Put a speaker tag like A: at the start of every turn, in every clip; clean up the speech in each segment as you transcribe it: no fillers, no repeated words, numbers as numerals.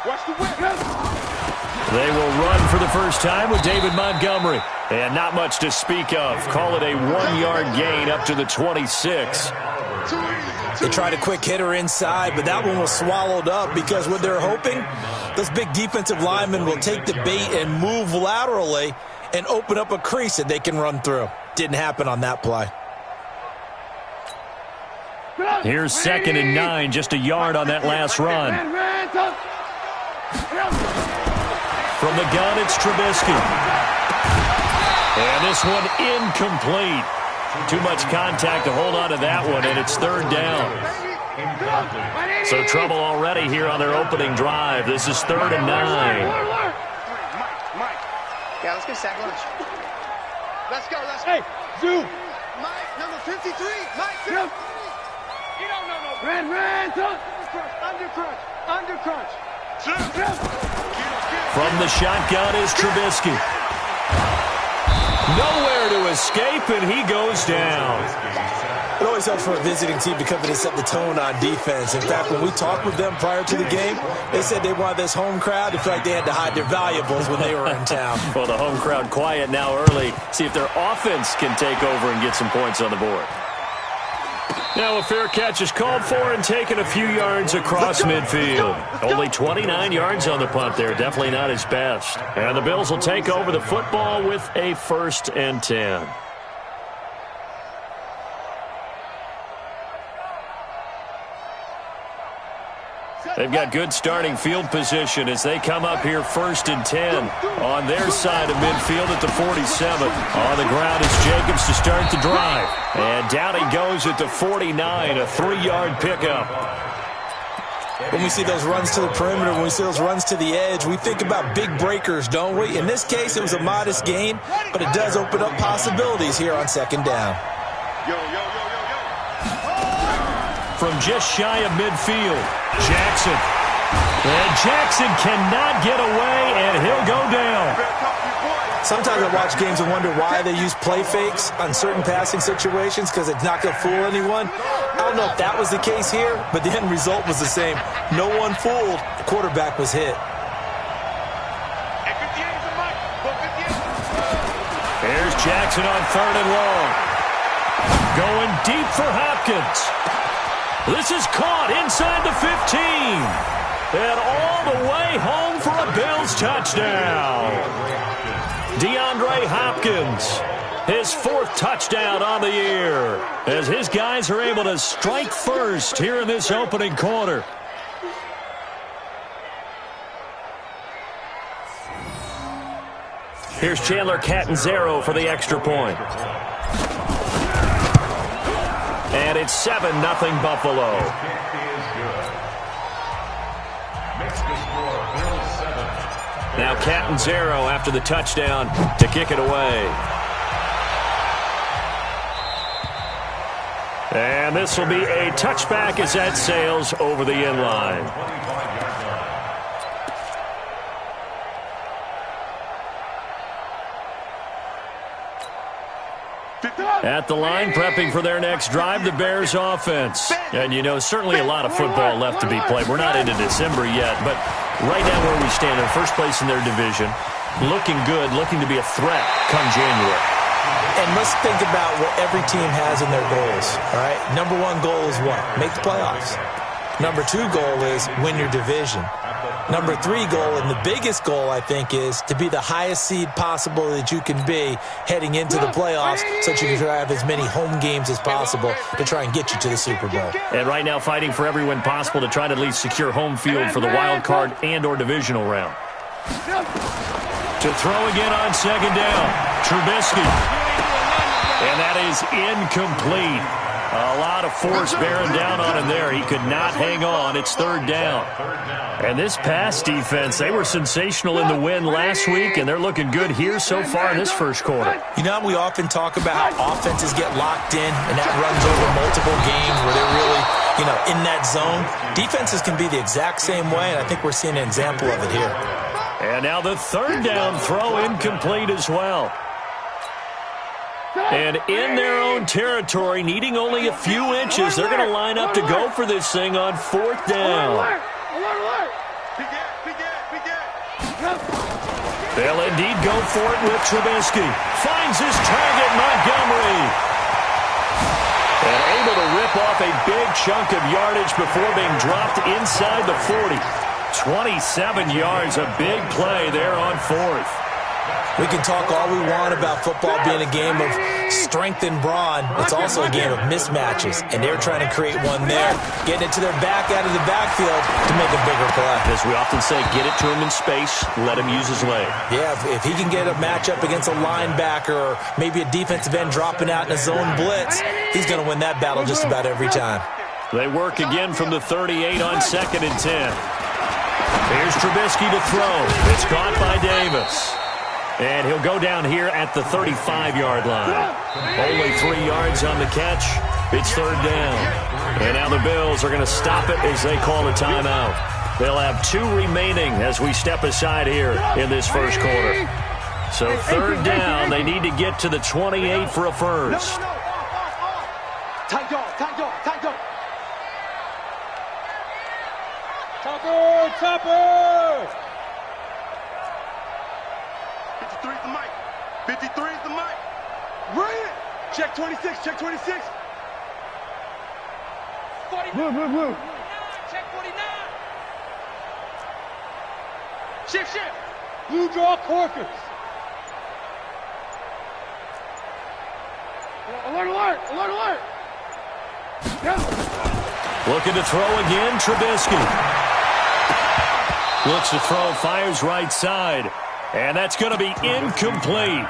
A: Watch the whip.
B: They will run for the first time with David Montgomery. And not much to speak of. Call it a 1-yard gain up to the 26.
C: They tried a quick hitter inside, but that one was swallowed up because what they're hoping, those big defensive linemen will take the bait and move laterally and open up a crease that they can run through. Didn't happen on that play.
B: Here's 2nd and 9, just a yard on that last run. From the gun, it's Trubisky. And this one incomplete. Too much contact to hold on to that one, and it's 3rd down. So trouble already here on their opening drive. This is 3rd and 9.
A: Yeah, let's get sack lunch. Let's go. Hey, Zoo. Mike, number 53. Mike, 53. You don't know no. Red, under crunch.
B: From the shotgun is Trubisky. Nowhere to escape, and he goes down.
C: It always helps for a visiting team to come in and set the tone on defense. In fact, when we talked with them prior to the game, they said they wanted this home crowd to feel like they had to hide their valuables when they were in town.
B: Well, the home crowd quiet now early. See if their offense can take over and get some points on the board. Now a fair catch is called for and taken a few yards across midfield. Only 29 yards on the punt there. Definitely not his best. And the Bills will take over the football with a 1st and 10. They've got good starting field position as they come up here 1st and 10 on their side of midfield at the 47. On the ground is Jacobs to start the drive. And down he goes at the 49, a 3-yard pickup.
C: When we see those runs to the perimeter, when we see those runs to the edge, we think about big breakers, don't we? In this case, it was a modest gain, but it does open up possibilities here on 2nd down.
B: From just shy of midfield, Jackson. And Jackson cannot get away, and he'll go down.
C: Sometimes I watch games and wonder why they use play fakes on certain passing situations because it's not going to fool anyone. I don't know if that was the case here, but the end result was the same. No one fooled. The quarterback was hit.
B: Here's Jackson on 3rd and long. Going deep for Hopkins. This is caught inside the 15. And all the way home for a Bills touchdown. DeAndre Hopkins, his 4th touchdown on the year, as his guys are able to strike first here in this opening quarter. Here's Chandler Catanzaro for the extra point. And it's 7-0 Buffalo. Now Catanzaro after the touchdown to kick it away. And this will be a touchback as that sails over the end line. At the line, prepping for their next drive, the Bears offense. And, you know, certainly a lot of football left to be played. We're not into December yet, but right now where we stand in first place in their division, looking good, looking to be a threat come January.
C: And let's think about what every team has in their goals, all right? Number 1 goal is what? Make the playoffs. Number 2 goal is win your division. Number 3 goal, and the biggest goal, I think, is to be the highest seed possible that you can be heading into the playoffs so that you can have as many home games as possible to try and get you to the Super Bowl.
B: And right now fighting for every win possible to try to at least secure home field for the wild card and or divisional round. To throw again on 2nd down, Trubisky. And that is incomplete. A lot of force bearing down on him there. He could not hang on. It's 3rd down. And this pass defense, they were sensational in the win last week, and they're looking good here so far in this first quarter.
C: You know, we often talk about how offenses get locked in, and that runs over multiple games where they're really, you know, in that zone. Defenses can be the exact same way, and I think we're seeing an example of it here.
B: And now the 3rd down throw incomplete as well. And in their own territory, needing only a few inches, they're going to line up to go for this thing on 4th down. They'll indeed go for it with Trubisky. Finds his target, Montgomery. And able to rip off a big chunk of yardage before being dropped inside the 40. 27 yards, a big play there on 4th.
C: We can talk all we want about football being a game of strength and brawn. It's also a game of mismatches, and they're trying to create one there, getting it to their back out of the backfield to make a bigger play.
B: As we often say, get it to him in space, let him use his leg.
C: Yeah, if he can get a matchup against a linebacker or maybe a defensive end dropping out in a zone blitz, he's going to win that battle just about every time.
B: They work again from the 38 on 2nd and 10. Here's Trubisky to throw. It's caught by Davis. And he'll go down here at the 35-yard line. Only 3 yards on the catch. It's 3rd down. And now the Bills are going to stop it as they call a timeout. They'll have 2 remaining as we step aside here in this first quarter. So 3rd down, they need to get to the 28 for a first.
A: Tight dog. Topper! 53 is the mic. 53 is the mic. Bring it. Check 26. 49. Blue. Check 49. Shift. Blue draw Corkers. Alert.
B: Looking to throw again, Trubisky. Looks to throw, fires right side. And that's going to be incomplete.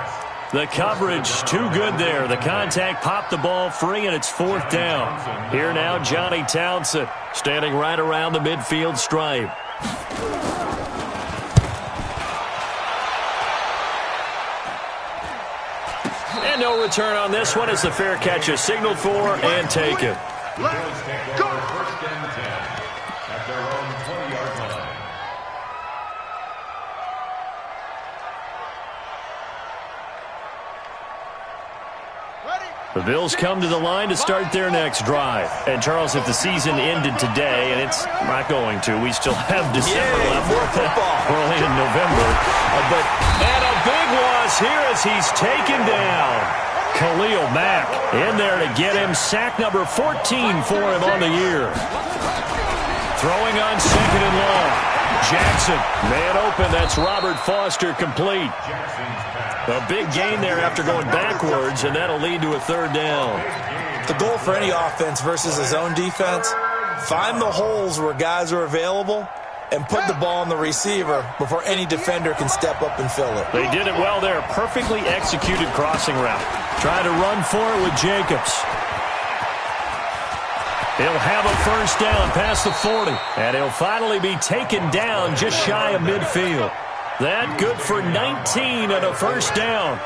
B: The coverage too good there. The contact popped the ball free, and it's 4th down. Here now, Johnny Townsend standing right around the midfield stripe. And no return on this one as the fair catch is signaled for and taken.
A: Let's go.
B: The Bills come to the line to start their next drive. And, Charles, if the season ended today, and it's not going to, we still have December left. We're only in November. And a big loss here as he's taken down. Khalil Mack in there to get him. Sack number 14 for him on the year. Throwing on 2nd and long. Jackson, man open. That's Robert Foster complete. A big gain there after going backwards, and that'll lead to a 3rd down.
C: The goal for any offense versus his own defense, find the holes where guys are available and put the ball on the receiver before any defender can step up and fill it.
B: They did it well there. Perfectly executed crossing route. Trying to run for it with Jacobs. He'll have a 1st down past the 40, and he'll finally be taken down just shy of midfield. That good for 19 and a 1st down.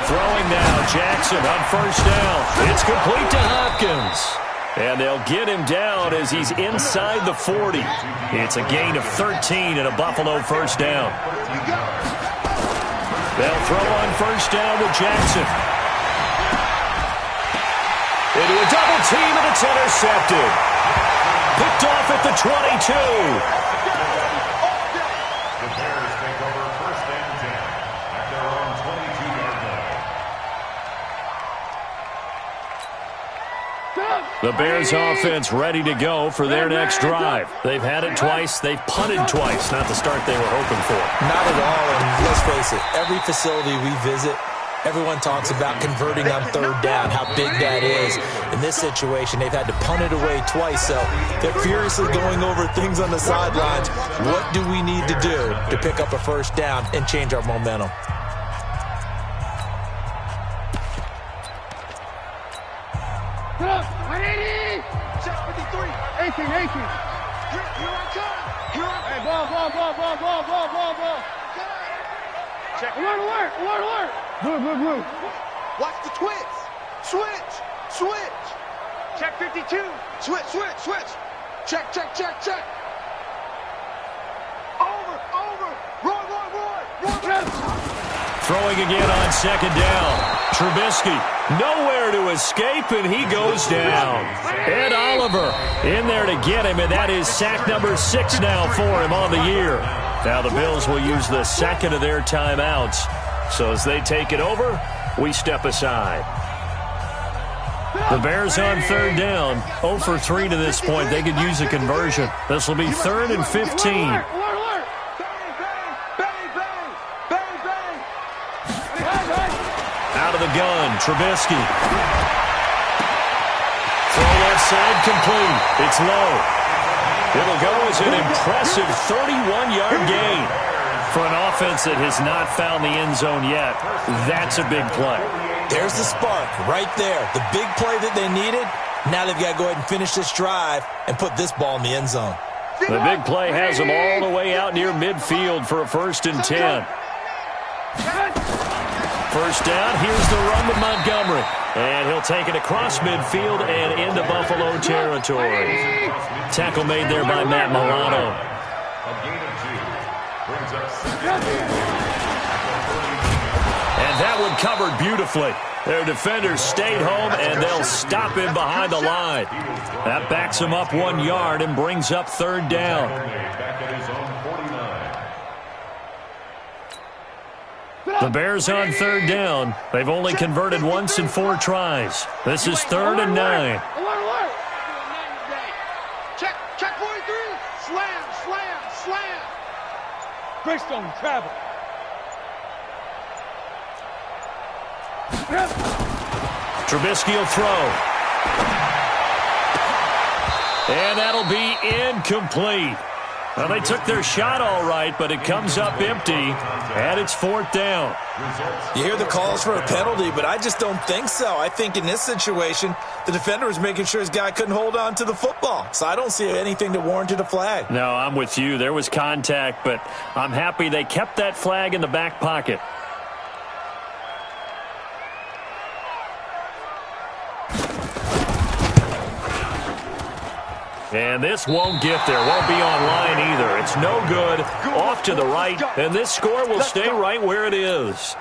B: Throwing now, Jackson on 1st down. It's complete to Hopkins. And they'll get him down as he's inside the 40. It's a gain of 13 and a Buffalo 1st down. They'll throw on 1st down with Jackson. Into a double team, and it's intercepted. Picked off at the 22.
D: The Bears take over 1st and 10 at their own 22-yard line.
B: The Bears offense ready to go for their next drive. They've had it twice. They've punted twice. Not the start they were hoping for.
C: Not at all, and let's face it, every facility we visit, everyone talks about converting on 3rd down, how big that is. In this situation, they've had to punt it away twice, so they're furiously going over things on the sidelines. What do we need to do to pick up a 1st down and change our momentum?
A: Get up, 180! Check 53. 18. Here I come. Hey, ball. Check. Alert. Blue. Watch the twitch. Switch. Check 52. Switch. Check.
B: Throwing again on second down. Trubisky nowhere to escape, and he goes down. Ed Oliver in there to get him, and that is sack number 6 now for him on the year. Now the Bills will use the second of their timeouts. So as they take it over, we step aside. The Bears on third down, 0 for 3 to this point. They could use a conversion. This will be 3rd and 15. Out of the gun, Trubisky. Throw left side complete. It's low. It'll go as an impressive 31-yard gain. For an offense that has not found the end zone yet, that's a big play.
C: There's the spark right there. The big play that they needed. Now they've got to go ahead and finish this drive and put this ball in the end zone.
B: The big play has them all the way out near midfield for a 1st and 10. First down, here's the run with Montgomery. And he'll take it across midfield and into Buffalo territory. Tackle made there by Matt Milano. And that one covered beautifully. Their defenders stayed home, and they'll stop him behind the line. That backs him up 1 yard and brings up 3rd down. The Bears on 3rd down. They've only converted once in 4 tries. This is 3rd and 9.
A: Check 43. Slam.
E: Greystone travel.
B: Trubisky will throw. And that'll be incomplete. Well, they took their shot all right, but it comes up empty, and it's 4th down.
C: You hear the calls for a penalty, but I just don't think so. I think in this situation, the defender was making sure his guy couldn't hold on to the football. So I don't see anything that warranted a flag.
B: No, I'm with you. There was contact, but I'm happy they kept that flag in the back pocket. And this won't get there. Won't be online either. It's no good. Off to the right. And this score will stay right where it is.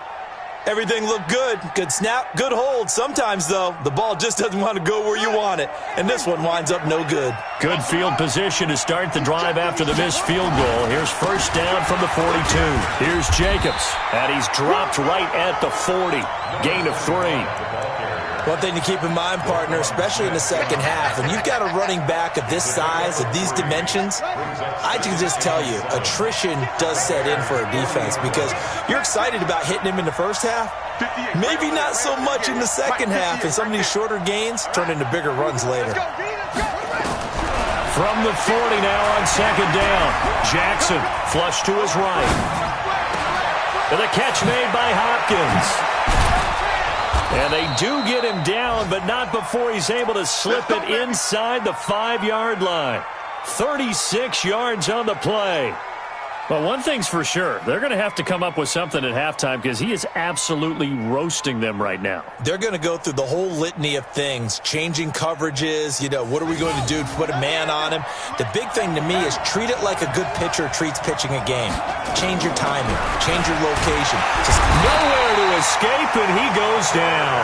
C: Everything looked good. Good snap, good hold. Sometimes, though, the ball just doesn't want to go where you want it. And this one winds up no good.
B: Good field position to start the drive after the missed field goal. Here's first down from the 42. Here's Jacobs. And he's dropped right at the 40. Gain of 3.
C: One thing to keep in mind, partner, especially in the second half, when you've got a running back of this size, of these dimensions, I can just tell you, attrition does set in for a defense because you're excited about hitting him in the first half. Maybe not so much in the second half, and some of these shorter gains turn into bigger runs later.
B: From the 40 now on second down. Jackson flush to his right. And the catch made by Hopkins. And they do get him down, but not before he's able to slip it inside the 5-yard line. 36 yards on the play. But one thing's for sure, they're going to have to come up with something at halftime because he is absolutely roasting them right now.
C: They're going to go through the whole litany of things, changing coverages, what are we going to do to put a man on him? The big thing to me is treat it like a good pitcher treats pitching a game. Change your timing, change your location. Just
B: nowhere to escape, and he goes down.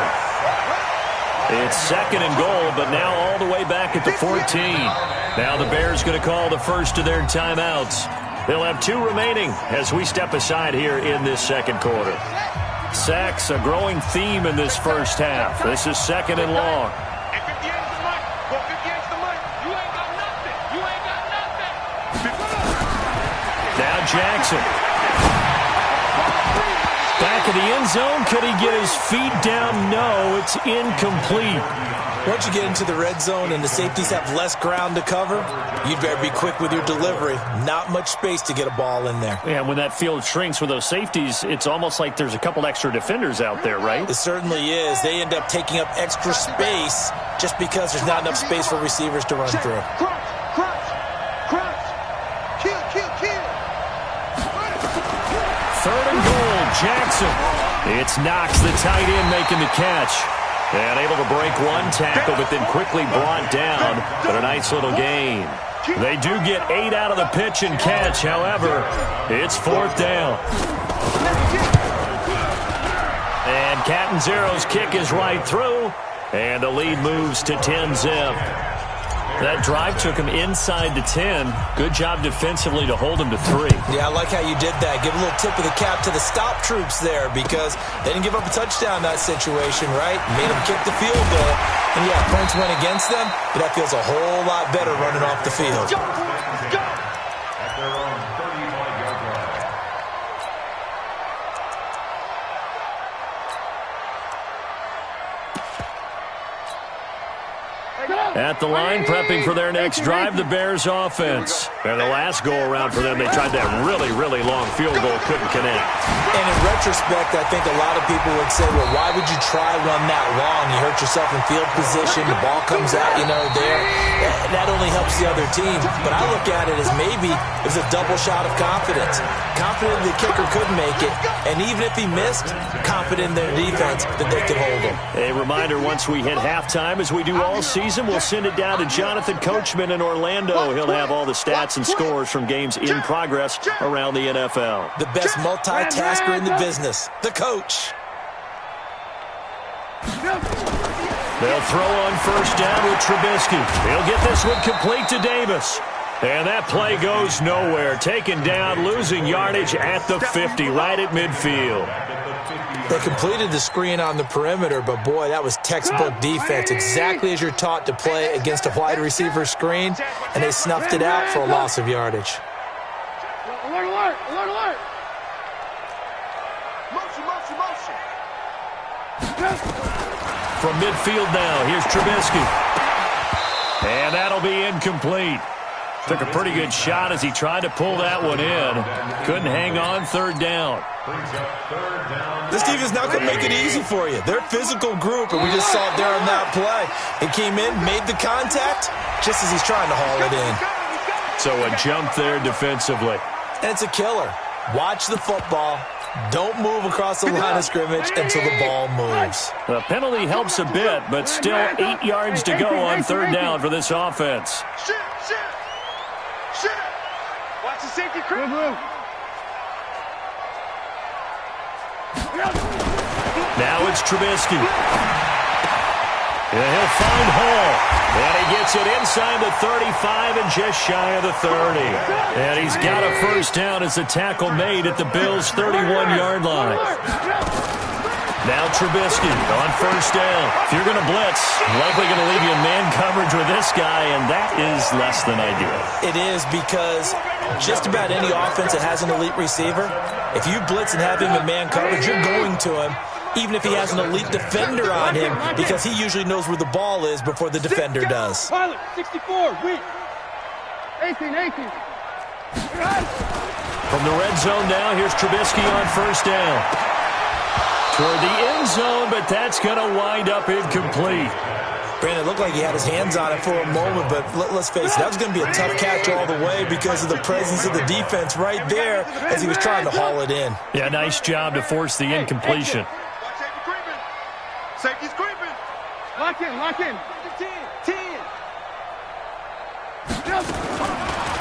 B: It's 2nd and goal, but now all the way back at the 14. Now the Bears going to call the first of their timeouts. They'll have 2 remaining as we step aside here in this second quarter. Sacks, a growing theme in this first half. This is 2nd and long. Now Jackson. Back of the end zone. Could he get his feet down? No, it's incomplete.
C: Once you get into the red zone and the safeties have less ground to cover, you'd better be quick with your delivery. Not much space to get a ball in there.
B: Yeah, when that field shrinks with those safeties, it's almost like there's a couple extra defenders out there, right?
C: It certainly is. They end up taking up extra space just because there's not enough space for receivers to run through.
A: Kill.
B: 3rd and goal, Jackson. It's Knox, the tight end, making the catch. And able to break one tackle, but then quickly brought down. But a nice little gain. They do get 8 out of the pitch and catch. However, it's 4th down. And Catanzero's kick is right through, and the lead moves to 10-zip. That drive took him inside the 10. Good job defensively to hold him to 3.
C: Yeah, I like how you did that. Give a little tip of the cap to the stop troops there because they didn't give up a touchdown in that situation, right? Made them kick the field goal. And, yeah, points went against them, but that feels a whole lot better running off the field.
D: Go! At their own 35-yard line.
B: At the line, prepping for their next drive, the Bears offense. And the last go-around for them, they tried that really, really long field goal, couldn't connect.
C: And in retrospect, I think a lot of people would say, well, why would you try one that long? You hurt yourself in field position, the ball comes out, there. That only helps the other team. But I look at it as maybe it was a double shot of confidence. Confident the kicker could make it, and even if he missed, confident in their defense that they could hold him.
B: A reminder, once we hit halftime, as we do all season, we'll send it down to Jonathan Coachman in Orlando. He'll have all the stats and scores from games in progress around the NFL.
C: The best multitasker in the business, the coach.
B: They'll throw on first down with Trubisky. He'll get this one complete to Davis. And that play goes nowhere. Taken down, losing yardage at the 50, right at midfield.
C: They completed the screen on the perimeter, but, boy, that was textbook defense, exactly as you're taught to play against a wide receiver screen, and they snuffed it out for a loss of yardage.
A: Alert, alert, alert, alert. Motion, motion, motion.
B: From midfield now, here's Trubisky. And that'll be incomplete. Took a pretty good shot as he tried to pull that one in. Couldn't hang on third down.
C: This defense not going to make it easy for you. They're a physical group, and we just saw it there on that play. He came in, made the contact, just as he's trying to haul it in.
B: So a jump there defensively.
C: And it's a killer. Watch the football. Don't move across the line of scrimmage until the ball moves.
B: The penalty helps a bit, but still 8 yards to go on third down for this offense.
A: Shit. Watch the safety crew.
B: Now it's Trubisky. And he'll find Hall. And he gets it inside the 35 and just shy of the 30. And he's got a first down as the tackle made at the Bills' 31-yard line. Now Trubisky on first down. If you're going to blitz, likely going to leave you in man coverage with this guy, and that is less than ideal.
C: It is because just about any offense that has an elite receiver, if you blitz and have him in man coverage, you're going to him, even if he has an elite defender on him, because he usually knows where the ball is before the defender does.
A: Pilot, 64, win. 18.
B: From the red zone now, here's Trubisky on first down. Toward the end zone, but that's going to wind up incomplete.
C: Brandon, it looked like he had his hands on it for a moment, but let's face it, that was going to be a tough catch all the way because of the presence of the defense right there as he was trying to haul it in.
B: Yeah, nice job to force the incompletion.
A: Safety's creeping. Lock in. 10.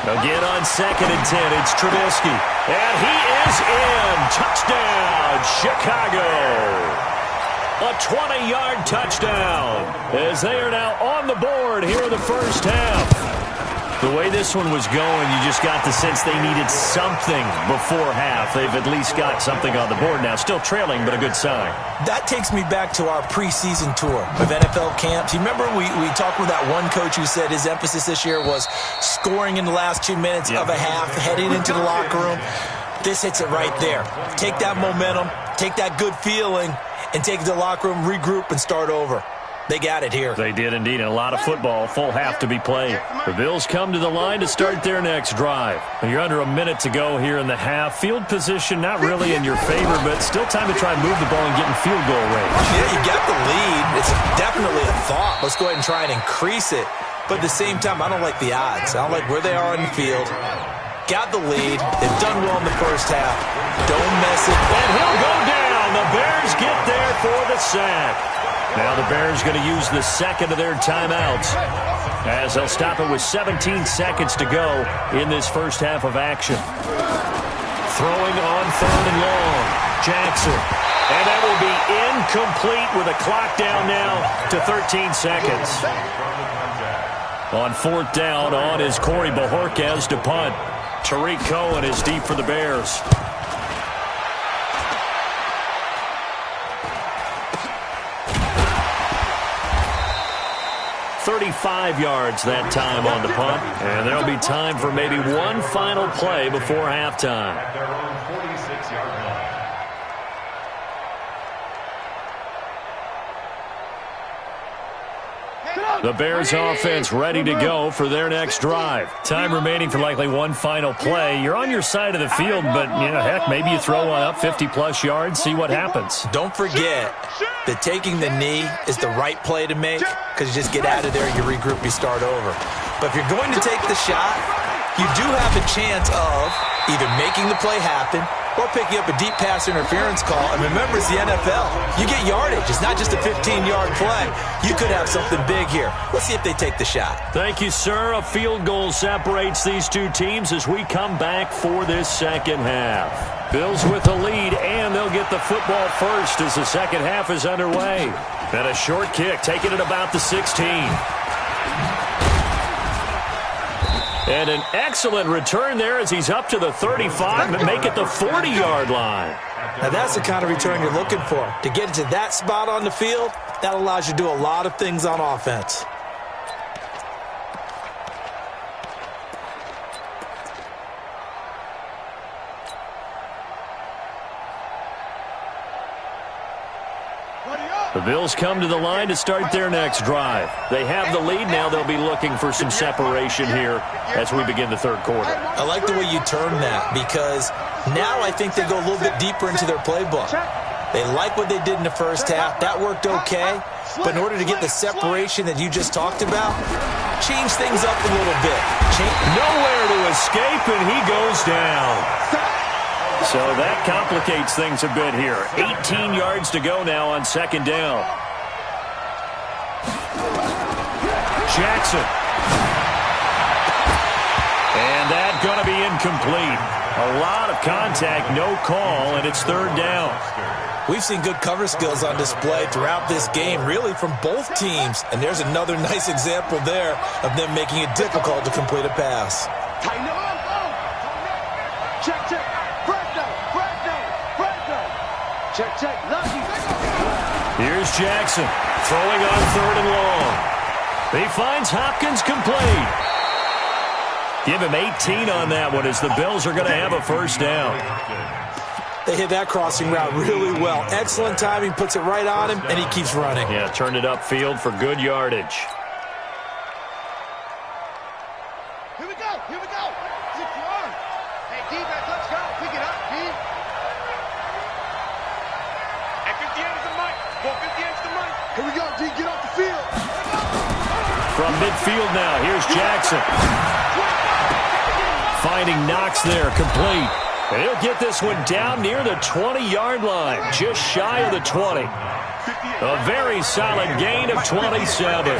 B: Again on 2nd and 10, it's Trubisky. And he is in. Touchdown, Chicago. A 20-yard touchdown as they are now on the board here in the first half. The way this one was going, you just got the sense they needed something before half. They've at least got something on the board now. Still trailing, but a good sign.
C: That takes me back to our preseason tour of NFL camps. You remember we talked with that one coach who said his emphasis this year was scoring in the last 2 minutes of a half, heading into the locker room. This hits it right there. Take that momentum, take that good feeling, and take it to the locker room, regroup, and start over. They got it here.
B: They did indeed, and a lot of football, full half to be played. The Bills come to the line to start their next drive. You're under a minute to go here in the half. Field position not really in your favor, but still time to try and move the ball and get in field goal range.
C: Yeah, you got the lead. It's definitely a thought. Let's go ahead and try and increase it. But at the same time, I don't like the odds. I don't like where they are on the field. Got the lead. They've done well in the first half. Don't mess it.
B: And he'll go down. The Bears get there for the sack. Now the Bears going to use the second of their timeouts as they'll stop it with 17 seconds to go in this first half of action. Throwing on 3rd and long. Jackson. And that will be incomplete with a clock down now to 13 seconds. On fourth down, on is Corey Bajorquez to punt. Tariq Cohen is deep for the Bears. 35 yards that time on the punt. And there'll be time for maybe one final play before halftime.
D: At their own 46-yard line.
B: The Bears offense ready to go for their next drive. Time remaining for likely one final play. You're on your side of the field, but, heck, maybe you throw one up 50-plus yards, see what happens.
C: Don't forget that taking the knee is the right play to make because you just get out of there, you regroup, you start over. But if you're going to take the shot, you do have a chance of either making the play happen or picking up a deep pass interference call. And remember, it's the NFL. You get yardage. It's not just a 15-yard play. You could have something big here. Let's see if they take the shot.
B: Thank you, sir. A field goal separates these two teams as we come back for this second half. Bills with the lead, and they'll get the football first as the second half is underway. And a short kick, taking it about the 16. And an excellent return there as he's up to the 35 and make it the 40-yard line.
C: Now that's the kind of return you're looking for. To get into that spot on the field, that allows you to do a lot of things on offense.
B: The Bills come to the line to start their next drive. They have the lead now. They'll be looking for some separation here as we begin the third quarter.
C: I like the way you term that because now I think they go a little bit deeper into their playbook. They like what they did in the first half. That worked okay. But in order to get the separation that you just talked about, change things up a little bit.
B: Nowhere to escape, and he goes down. So that complicates things a bit here. 18 yards to go now on second down. Jackson. And that's going to be incomplete. A lot of contact, no call, and it's third down.
C: We've seen good cover skills on display throughout this game, really from both teams. And there's another nice example there of them making it difficult to complete a pass.
A: Check. Check. Lucky.
B: Here's Jackson throwing on third and long. He finds Hopkins complete. Give him 18 on that one as the Bills are going to have a first down.
C: They hit that crossing route really well. Excellent timing, puts it right on him, and he keeps running.
B: Yeah, turned it upfield for good yardage.
A: Here we go. Hey, defense, let's go. Pick it up, D. At 50 ends the mic. Go 50 ends the mic. Here we go, D. Get off the field.
B: From midfield now, here's Jackson. Finding Knox there, complete. And he'll get this one down near the 20-yard line, just shy of the 20. A very solid gain of 27.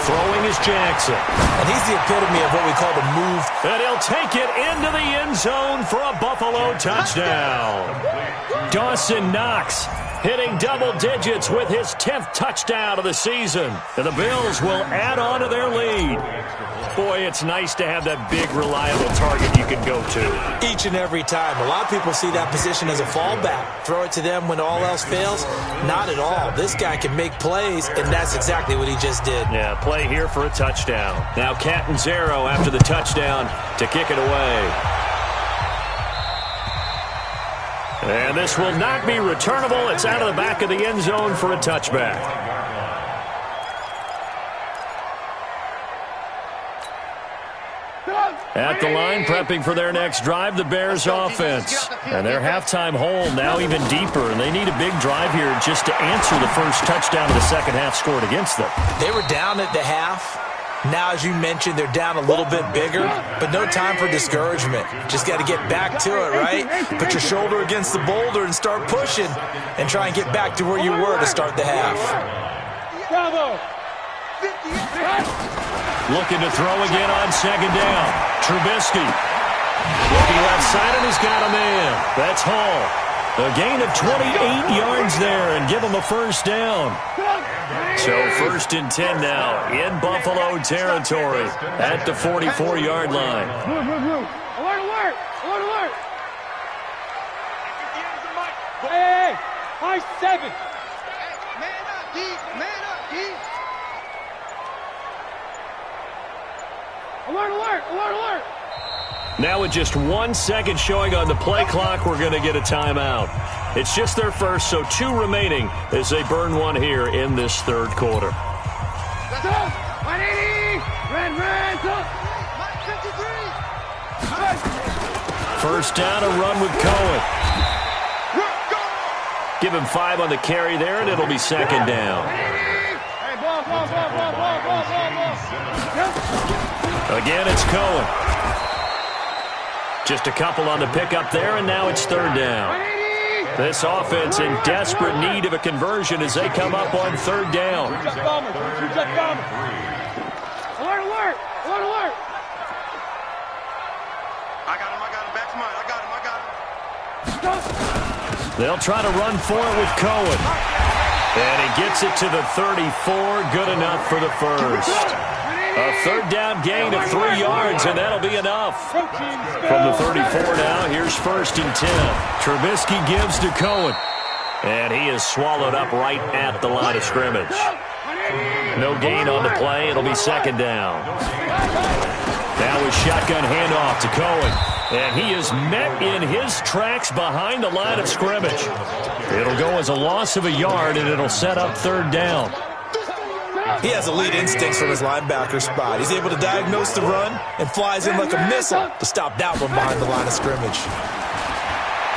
B: Throwing is Jackson.
C: And he's the epitome of what we call the move.
B: And he'll take it into the end zone for a Buffalo touchdown. Dawson Knox hitting double digits with his 10th touchdown of the season. And the Bills will add on to their lead. Boy, it's nice to have that big, reliable target you can go to.
C: Each and every time. A lot of people see that position as a fallback. Throw it to them when all else fails. Not at all. This guy can make plays, and that's exactly what he just did.
B: Yeah, play here for a touchdown. Now Catanzaro after the touchdown to kick it away. And this will not be returnable. It's out of the back of the end zone for a touchback. At the line, prepping for their next drive, the Bears offense. And their halftime hole now even deeper, and they need a big drive here just to answer the first touchdown of the second half scored against them.
C: They were down at the half. Now, as you mentioned, they're down a little bit bigger, but no time for discouragement. Just got to get back to it, right? Put your shoulder against the boulder and start pushing and try and get back to where you were to start the half.
A: Bravo.
B: Looking to throw again on second down. Trubisky. Looking left side, and he's got a man. That's Hall. A gain of 28 yards there and give them a first down. So 1st and 10 now in Buffalo territory at the 44-yard line.
A: Alert, alert! Alert, alert! Hey, high 7. Man up, D. Man up, D. Alert, alert! Alert, alert!
B: Now with just 1 second showing on the play clock, we're going to get a timeout. It's just their first, so 2 remaining as they burn one here in this third quarter.
A: Let's go! 180! Red, go! 53!
B: First down, a run with Cohen. Give him 5 on the carry there, and it'll be second down.
A: Hey, ball.
B: Again, it's Cohen. Just a couple on the pickup there, and now it's third down. This offense in desperate need of a conversion as they come up on third down.
A: Alert, alert! Alert, alert! I got him. Back to mine. I got him.
B: They'll try to run for it with Cohen. And he gets it to the 34. Good enough for the first. A third down gain of 3 yards, and that'll be enough. From the 34 now, here's 1st and 10. Trubisky gives to Cohen. And he is swallowed up right at the line of scrimmage. No gain on the play. It'll be second down. Now his shotgun handoff to Cohen. And he is met in his tracks behind the line of scrimmage. It'll go as a loss of a yard, and it'll set up third down.
C: He has elite instincts from his linebacker spot. He's able to diagnose the run and flies in like a missile to stop that one behind the line of scrimmage.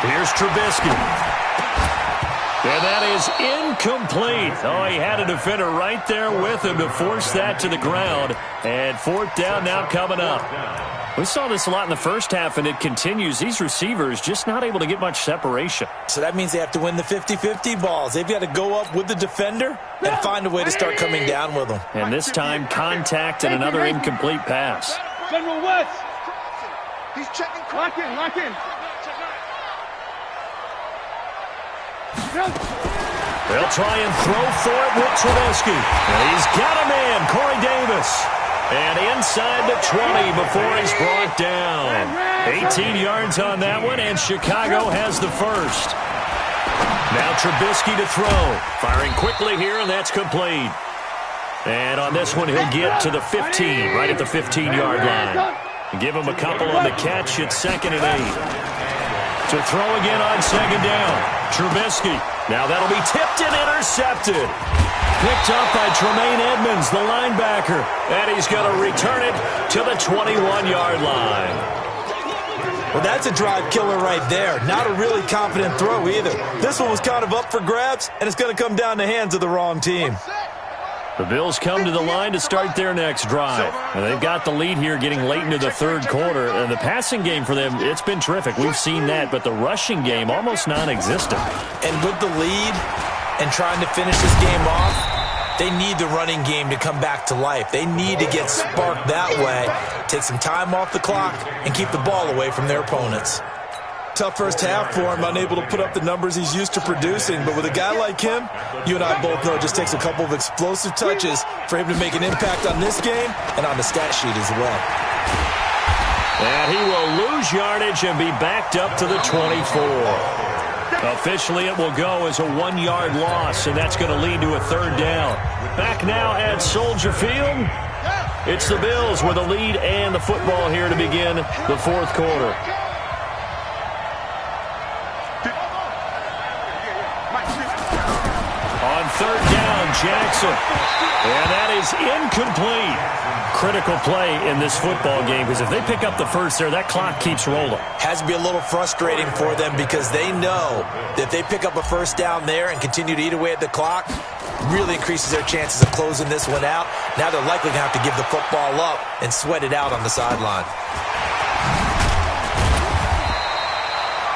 B: Here's Trubisky. And that is incomplete. Oh, he had a defender right there with him to force that to the ground. And 4th down now coming up. We saw this a lot in the first half, and it continues. These receivers just not able to get much separation.
C: So that means they have to win the 50-50 balls. They've got to go up with the defender and find a way to start coming down with them.
B: And this time, contact and another incomplete pass.
A: General West. He's checking. Lock in.
B: They'll try and throw for it with Trubisky. And he's got a man, Corey Davis. And inside the 20 before he's brought down. 18 yards on that one, and Chicago has the first. Now Trubisky to throw. Firing quickly here, and that's complete. And on this one, he'll get to the 15, right at the 15-yard line. Give him a couple on the catch. It's 2nd and 8. To throw again on second down. Trubisky. Now that'll be tipped and intercepted. Picked up by Tremaine Edmonds, the linebacker. And he's going to return it to the 21-yard line.
C: Well, that's a drive killer right there. Not a really confident throw either. This one was kind of up for grabs, and it's going to come down the hands of the wrong team.
B: The Bills come to the line to start their next drive. And they've got the lead here getting late into the third quarter. And the passing game for them, it's been terrific. We've seen that, but the rushing game almost non-existent.
C: And with the lead and trying to finish this game off, they need the running game to come back to life. They need to get sparked that way, take some time off the clock, and keep the ball away from their opponents. Tough first half for him, unable to put up the numbers he's used to producing. But with a guy like him, you and I both know it just takes a couple of explosive touches for him to make an impact on this game and on the stat sheet as well.
B: And he will lose yardage and be backed up to the 24. Officially, it will go as a 1-yard loss, and that's going to lead to a third down. Back now at Soldier Field. It's the Bills with the lead and the football here to begin the fourth quarter. On third down, Jackson. And that is incomplete. Critical play in this football game, because if they pick up the first there, that clock keeps rolling.
C: Has to be a little frustrating for them because they know that if they pick up a first down there and continue to eat away at the clock, really increases their chances of closing this one out. Now they're likely going to have to give the football up and sweat it out on the sideline.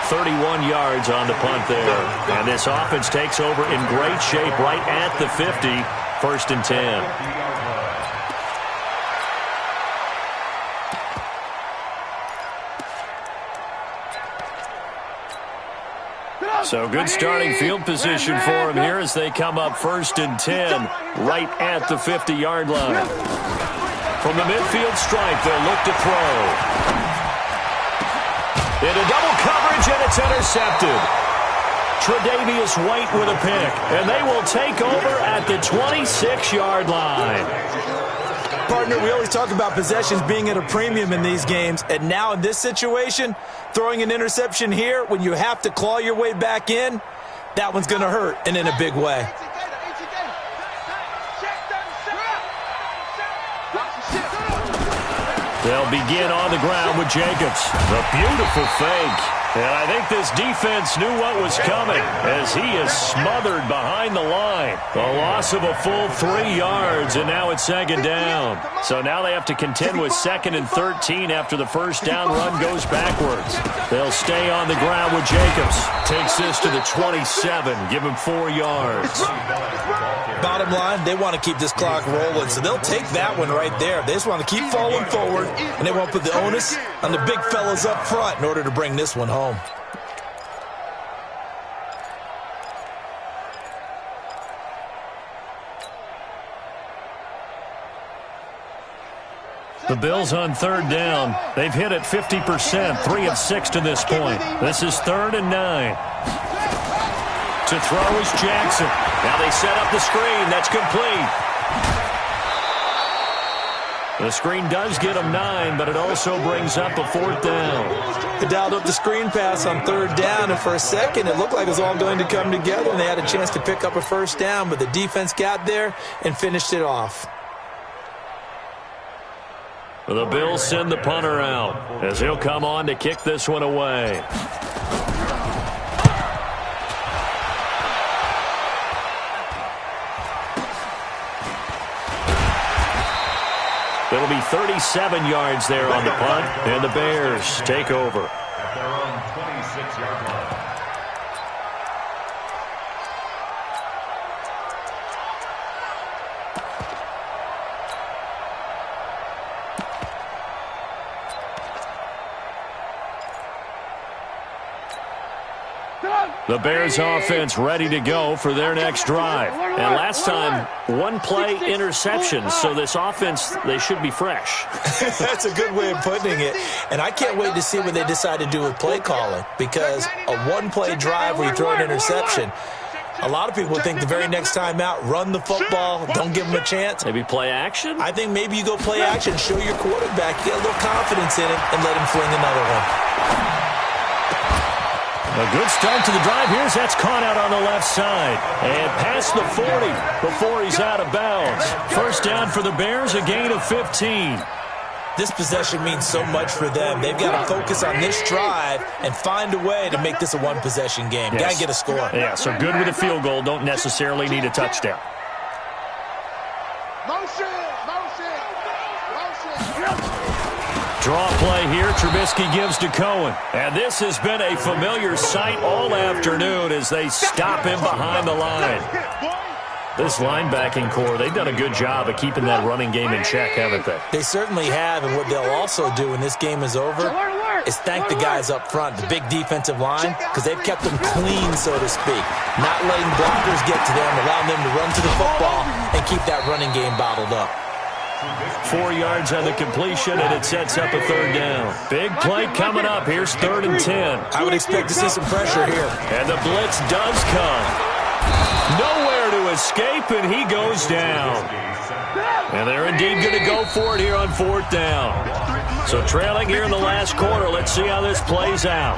B: 31 yards on the punt there. And this offense takes over in great shape right at the 50. 1st and 10. So good starting field position for him here as they come up 1st and 10 right at the 50-yard line. From the midfield stripe, they'll look to throw. Into double coverage, and it's intercepted. Tre'Davious White with a pick, and they will take over at the 26-yard line.
C: Partner, we always talk about possessions being at a premium in these games, and now in this situation, throwing an interception here when you have to claw your way back in, that one's going to hurt, and in a big way.
B: They'll begin on the ground with Jacobs. A beautiful fake. And I think this defense knew what was coming as he is smothered behind the line. A loss of a full 3 yards, and now it's 2nd down. So now they have to contend with 2nd and 13 after the first down run goes backwards. They'll stay on the ground with Jacobs. Takes this to the 27. Give him 4 yards.
C: Bottom line, they want to keep this clock rolling, so they'll take that one right there. They just want to keep falling forward, and they won't put the onus on the big fellas up front in order to bring this one home.
B: The Bills on 3rd down. They've hit it 50%, 3 of 6 to this point. This is 3rd and 9. To throw is Jackson. Now they set up the screen. That's complete. The screen does get them 9, but it also brings up a 4th down.
C: They dialed up the screen pass on 3rd down, and for a second it looked like it was all going to come together, and they had a chance to pick up a 1st down, but the defense got there and finished it off.
B: The Bills send the punter out as he'll come on to kick this one away. It'll be 37 yards there on the punt, and the Bears take over.
D: At their own 26-yard line.
B: The Bears offense ready to go for their next drive. And last time, 1-play interception, so this offense, they should be fresh.
C: That's a good way of putting it. And I can't wait to see what they decide to do with play calling, because a 1-play drive where you throw an interception, a lot of people think the very next time out, run the football, don't give them a chance.
B: Maybe play action?
C: I think maybe you go play action, show your quarterback, get a little confidence in him, and let him fling another one.
B: A good start to the drive. That's caught out on the left side. And past the 40 before he's out of bounds. 1st down for the Bears, a gain of 15.
C: This possession means so much for them. They've got to focus on this drive and find a way to make this a one-possession game.
B: Yes.
C: Got to get a score.
B: Yeah, so good with a field goal. Don't necessarily need a touchdown. Draw play here. Trubisky gives to Cohen. And this has been a familiar sight all afternoon as they stop him behind the line. This linebacking core, they've done a good job of keeping that running game in check, haven't they?
C: They certainly have, and what they'll also do when this game is over is thank the guys up front, the big defensive line, because they've kept them clean, so to speak. Not letting blockers get to them, allowing them to run to the football and keep that running game bottled up.
B: 4 yards on the completion, and it sets up a 3rd down. Big play coming up. Here's 3rd and 10.
C: I would expect to see some pressure here.
B: And the blitz does come. Nowhere to escape, and he goes down. And they're indeed going to go for it here on 4th down. So trailing here in the last quarter. Let's see how this plays out.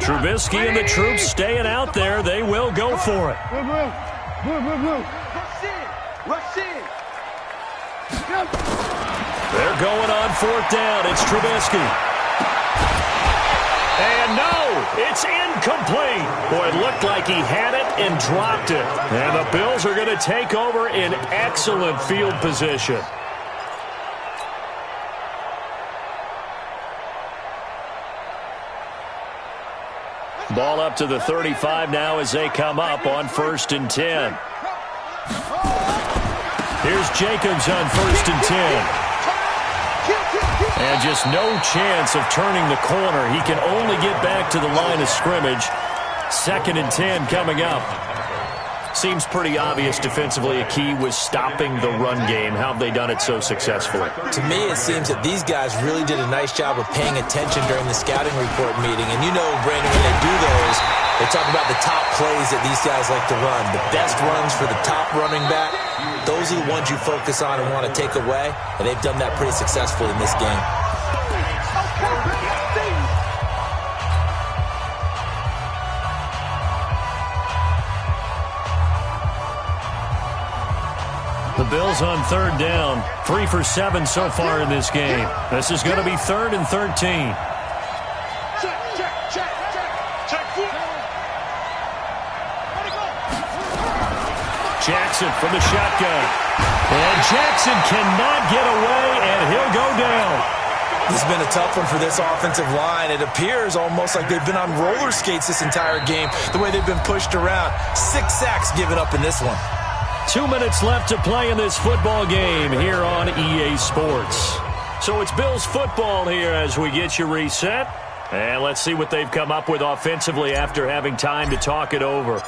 B: Trubisky and the troops staying out there. They will go for it. They're going on 4th down. It's Trubisky. And no, it's incomplete. Boy, it looked like he had it and dropped it. And the Bills are going to take over in excellent field position. Ball up to the 35 now as they come up on 1st and 10. Here's Jacobs on 1st and 10. And just no chance of turning the corner. He can only get back to the line of scrimmage. 2nd and 10 coming up. Seems pretty obvious defensively a key was stopping the run game. How have they done it so successfully?
C: To me, it seems that these guys really did a nice job of paying attention during the scouting report meeting. And you know, Brandon, when they do those, they talk about the top plays that these guys like to run. The best runs for the top running back, those are the ones you focus on and want to take away. And they've done that pretty successfully in this game.
B: The Bills on 3rd down. 3 for 7 so far in this game. This is going to be 3rd and 13. Jackson from the shotgun. And Jackson cannot get away, and he'll go down.
C: This has been a tough one for this offensive line. It appears almost like they've been on roller skates this entire game, the way they've been pushed around. 6 sacks given up in this one.
B: 2 minutes left to play in this football game here on EA Sports. So it's Bills football here as we get you reset. And let's see what they've come up with offensively after having time to talk it over.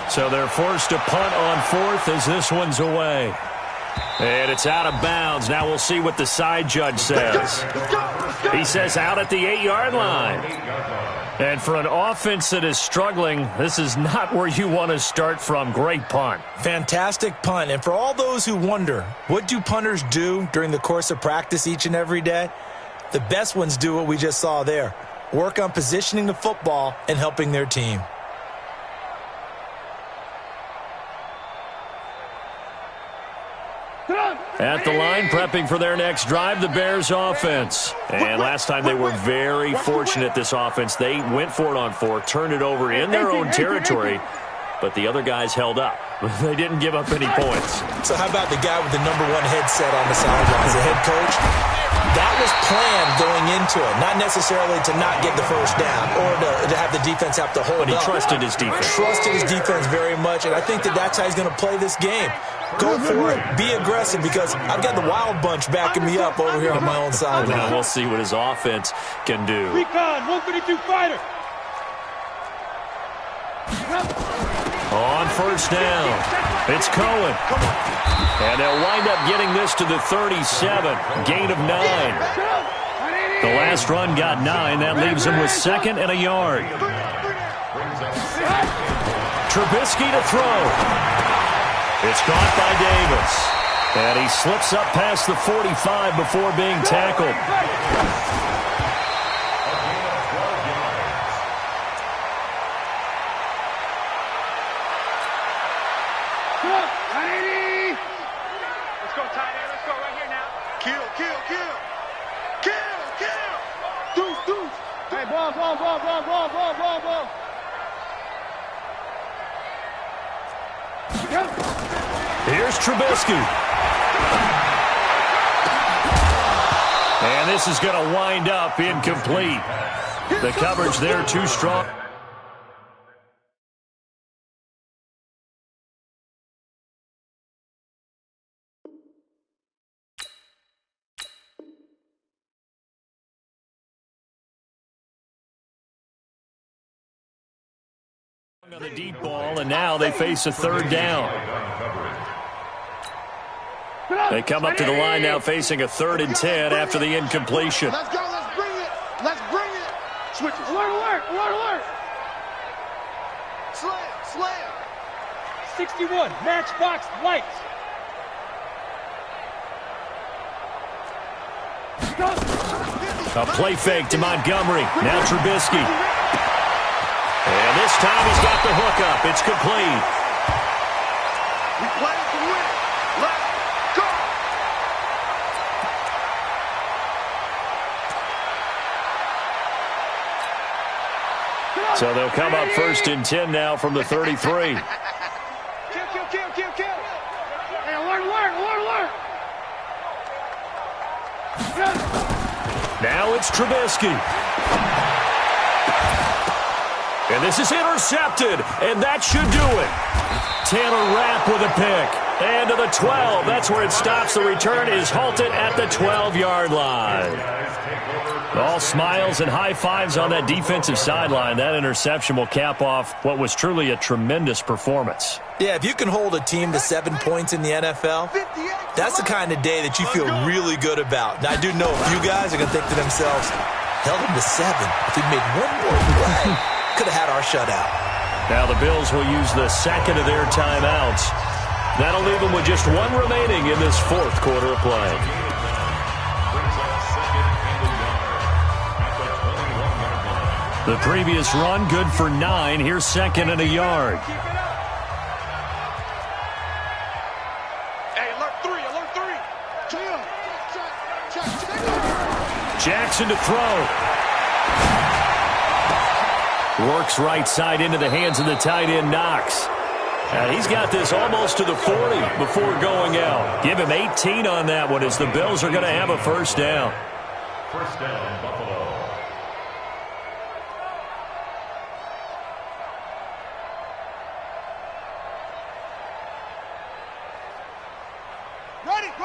B: So they're forced to punt on 4th as this one's away. And it's out of bounds. Now we'll see what the side judge says. He says out at the 8-yard line. And for an offense that is struggling, this is not where you want to start from. Great punt.
C: Fantastic punt. And for all those who wonder, what do punters do during the course of practice each and every day? The best ones do what we just saw there. Work on positioning the football and helping their team.
B: At the line, prepping for their next drive, the Bears offense. And last time they were very fortunate, this offense. They went for it on 4, turned it over in their own territory, but the other guys held up. They didn't give up any points.
C: So how about the guy with the #1 headset on the sidelines, the head coach? That was planned going into it, not necessarily to not get the first down or to have the defense have to hold up.
B: But he trusted his defense.
C: Trusted his defense very much, and I think that that's how he's going to play this game. Go for it. Be aggressive because I've got the wild bunch backing me up over here on my own sideline.
B: Now we'll see what his offense can do.
A: Recon, 132 fighter.
B: On 1st down, it's Cohen. And they'll wind up getting this to the 37, gain of 9. The last run got 9. That leaves him with 2nd and a yard. Trubisky to throw. It's caught by Davis. And he slips up past the 45 before being tackled.
A: Let's go, tight end. Let's go right here now. Kill, kill, kill. Kill, kill. Deuce, deuce. Hey, ball.
B: Here's Trubisky. And this is going to wind up incomplete. The coverage there too strong. On the deep ball, and now they face a 3rd down. They come up to the line now facing a 3rd and 10 after the incompletion.
A: Let's go, let's bring it. Let's bring it. Switches. Alert. Slam.
E: 61, matchbox lights.
B: A play fake to Montgomery. Now Trubisky. And this time he's got the hook up. It's complete.
A: We play to win. Let's go.
B: So they'll come up 1st and 10 now from the 33.
A: Kill. Hey, alert.
B: Now it's Trubisky. And this is intercepted, and that should do it. Taylor Rapp with a pick. And to the 12. That's where it stops. The return is halted at the 12-yard line. All smiles and high fives on that defensive sideline. That interception will cap off what was truly a tremendous performance.
C: Yeah, if you can hold a team to 7 points in the NFL, that's the kind of day that you feel really good about. Now, I do know a few guys are going to think to themselves, held them to 7. If we made one more play, could have had our shutout.
B: Now the Bills will use the second of their timeouts. That'll leave them with just one remaining in this fourth quarter of play. The previous run, good for 9. Here's second and a yard.
A: Hey, alert 3.
B: Jackson to throw. Works right side into the hands of the tight end, Knox. And he's got this almost to the 40 before going out. Give him 18 on that one as the Bills are going to have a first down.
D: First down, Buffalo.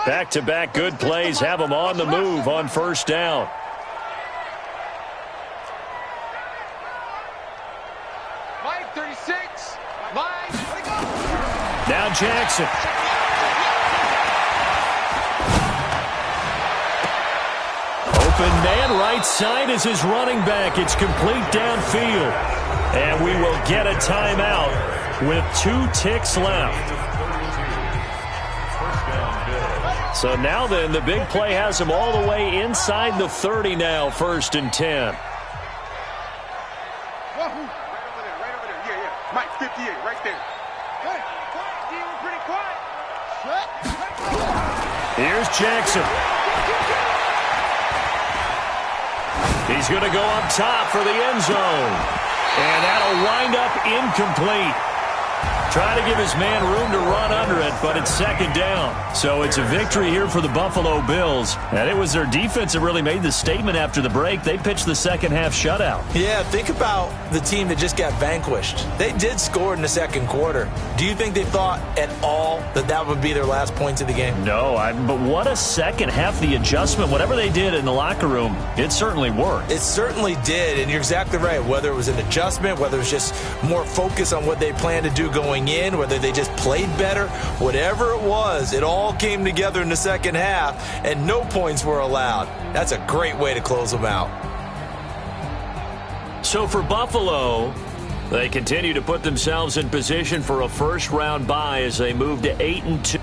B: Back-to-back good plays have them on the move on first down.
A: Mike, 36. Mike,
B: now Jackson. Open man right side is his running back. It's complete downfield. And we will get a timeout with 2 ticks left. So now then, the big play has him all the way inside the 30 now, 1st and 10.
A: Right over there. Yeah. Mike, 58, right there. Hey, quiet, D, we're pretty quiet.
B: Here's Jackson. He's going to go up top for the end zone. And that'll wind up incomplete. Trying to give his man room to run under it, but it's second down. So it's a victory here for the Buffalo Bills. And it was their defense that really made the statement after the break. They pitched the second-half shutout.
C: Yeah, think about the team that just got vanquished. They did score in the second quarter. Do you think they thought at all that that would be their last points of the game?
B: No, but what a second half. The adjustment, whatever they did in the locker room, it certainly worked.
C: It certainly did, and you're exactly right. Whether it was an adjustment, whether it was just more focus on what they planned to do going in, whether they just played better, whatever it was, it all came together in the second half, and no points were allowed. That's a great way to close them out.
B: So for Buffalo, they continue to put themselves in position for a first-round bye as they move to 8-2.